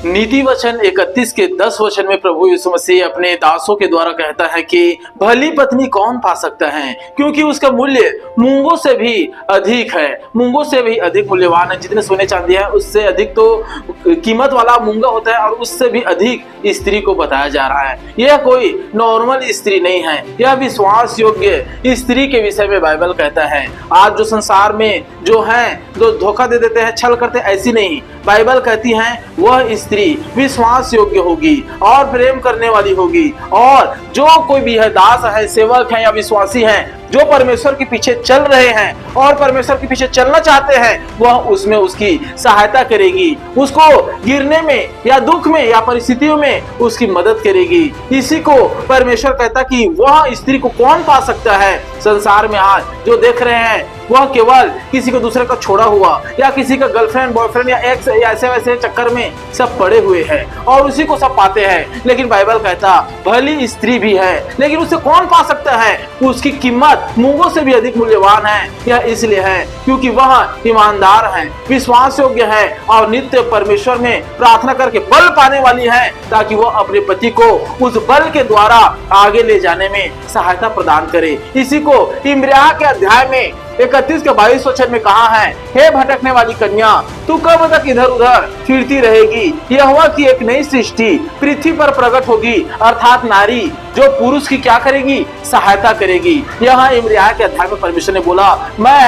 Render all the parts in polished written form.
नीति वचन 31 के 10 वचन में प्रभु यीशु मसीह अपने दासों के द्वारा कहता है कि भली पत्नी कौन पा सकता है, क्योंकि उसका मूल्य मूंगों से भी अधिक है, मूंगों से भी अधिक मूल्यवान है। जितने सोने चांदी है उससे अधिक तो कीमत वाला मूंगा होता है, और उससे भी अधिक स्त्री को बताया जा रहा है। यह कोई नॉर्मल स्त्री नहीं है, यह विश्वास योग्य स्त्री के विषय में बाइबल कहता है। आज जो संसार में जो है जो धोखा दे देते हैं, छल करते हैं, ऐसी नहीं, बाइबल कहती है वह स्त्री विश्वास योग्य होगी और प्रेम करने वाली होगी। और जो कोई भी है, दास है, सेवक है या विश्वासी है, जो परमेश्वर के पीछे चल रहे हैं और परमेश्वर के पीछे चलना चाहते हैं, वह उसमें उसकी सहायता करेगी, उसको गिरने में या दुख में या परिस्थितियों में उसकी मदद करेगी। इसी को परमेश्वर कहता कि वह स्त्री को कौन पा सकता है। संसार में आज जो देख रहे हैं वह केवल किसी को दूसरे का छोड़ा हुआ या किसी का गर्लफ्रेंड बॉयफ्रेंड या एक्स या ऐसे वैसे चक्कर में सब पड़े हुए हैं और उसी को सब पाते हैं। लेकिन बाइबल कहता भली स्त्री भी है, लेकिन उसे कौन पा सकता है? उसकी कीमत मूंगों से भी अधिक मूल्यवान है। यह इसलिए है क्योंकि वह ईमानदार है, विश्वास योग्य है और नित्य परमेश्वर में प्रार्थना करके बल पाने वाली है, ताकि वह अपने पति को उस बल के द्वारा आगे ले जाने में सहायता प्रदान करे। इसी को इब्रानियों के अध्याय में 31 के 22 वचन में कहा है, हे भटकने वाली कन्या, तू कब तक इधर उधर फिरती रहेगी? यहोवा की एक नई सृष्टि पृथ्वी पर प्रकट होगी, अर्थात नारी जो पुरुष की क्या करेगी? सहायता करेगी। यहाँ इब्रानियों के अध्याय में परमेश्वर ने बोला, मैं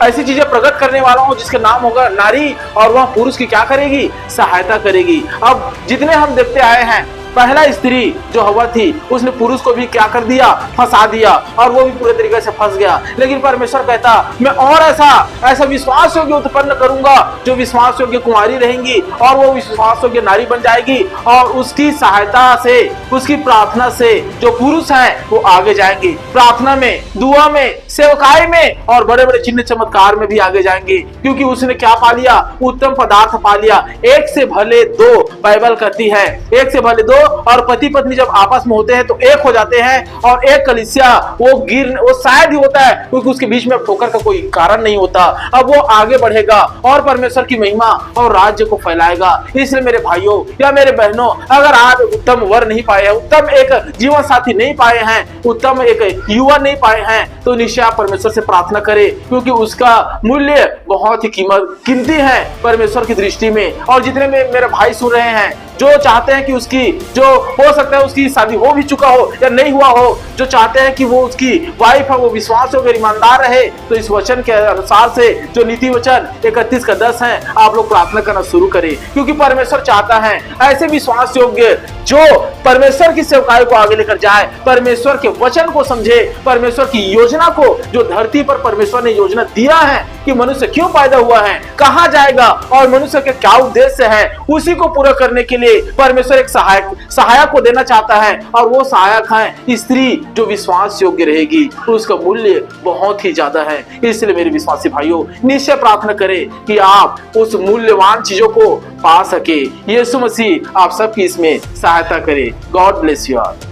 ऐसी चीजें प्रकट करने वाला हूँ जिसका नाम होगा नारी, और वह पुरुष की क्या करेगी? सहायता करेगी। अब जितने हम देखते आए हैं, पहला स्त्री जो हवा थी उसने पुरुष को भी क्या कर दिया? फंसा दिया, और वो भी पूरे तरीके से फंस गया। लेकिन परमेश्वर कहता मैं और ऐसा विश्वास योग्य उत्पन्न करूंगा जो विश्वास योग्य कुंवारी रहेंगी और वो विश्वास योग्य नारी बन जाएगी, और उसकी सहायता से, उसकी प्रार्थना से जो पुरुष है वो आगे जाएंगे, प्रार्थना में, दुआ में, सेवकाई में और बड़े बड़े चिन्ह चमत्कार में भी आगे जाएंगे, क्योंकि उसने क्या पा लिया? उत्तम पदार्थ पा लिया। एक से भले दो, बाइबल कहती है एक से भले दो, और पति पत्नी जब आपस में होते हैं तो एक हो जाते हैं, और एक कलीसिया वो शायद ही होता है, क्योंकि उसके बीच में ठोकर का कोई कारण नहीं होता। अब वो आगे बढ़ेगा और परमेश्वर की महिमा और राज्य को फैलाएगा। इसलिए मेरे भाइयों या मेरे बहनों, अगर आप उत्तम वर नहीं पाए हैं, उत्तम एक जीवन साथी नहीं पाए हैं, उत्तम एक युवा नहीं पाए हैं, तो निश्चय आप परमेश्वर से प्रार्थना करें, क्योंकि उसका मूल्य बहुत ही कीमती है परमेश्वर की दृष्टि में। और जितने में मेरे भाई सुन रहे हैं जो चाहते हैं कि उसकी जो हो सकता है उसकी शादी हो भी चुका हो या नहीं हुआ हो, जो चाहते हैं कि वो उसकी वाइफ है वो विश्वास होकर ईमानदार रहे, तो इस वचन के अनुसार से जो नीति वचन 31 का 10 है, आप लोग प्रार्थना करना शुरू करें, क्योंकि परमेश्वर चाहता है ऐसे विश्वास योग्य जो परमेश्वर की सेवकाई को आगे लेकर जाए, परमेश्वर के वचन को समझे, परमेश्वर की योजना को, जो धरती पर परमेश्वर ने योजना दिया है कि मनुष्य क्यों पैदा हुआ है, कहाँ जाएगा और मनुष्य के क्या उद्देश्य है, उसी को पूरा करने के लिए परमेश्वर एक सहायक को देना चाहता है। और वो सहायक है स्त्री जो विश्वास योग्य रहेगी, तो उसका मूल्य बहुत ही ज्यादा है। इसलिए मेरे विश्वासी भाइयों, निश्चय प्रार्थना करें कि आप उस मूल्यवान चीजों को पा सके। यीशु मसीह आप सबकी इसमें सहायता करे। God bless you all.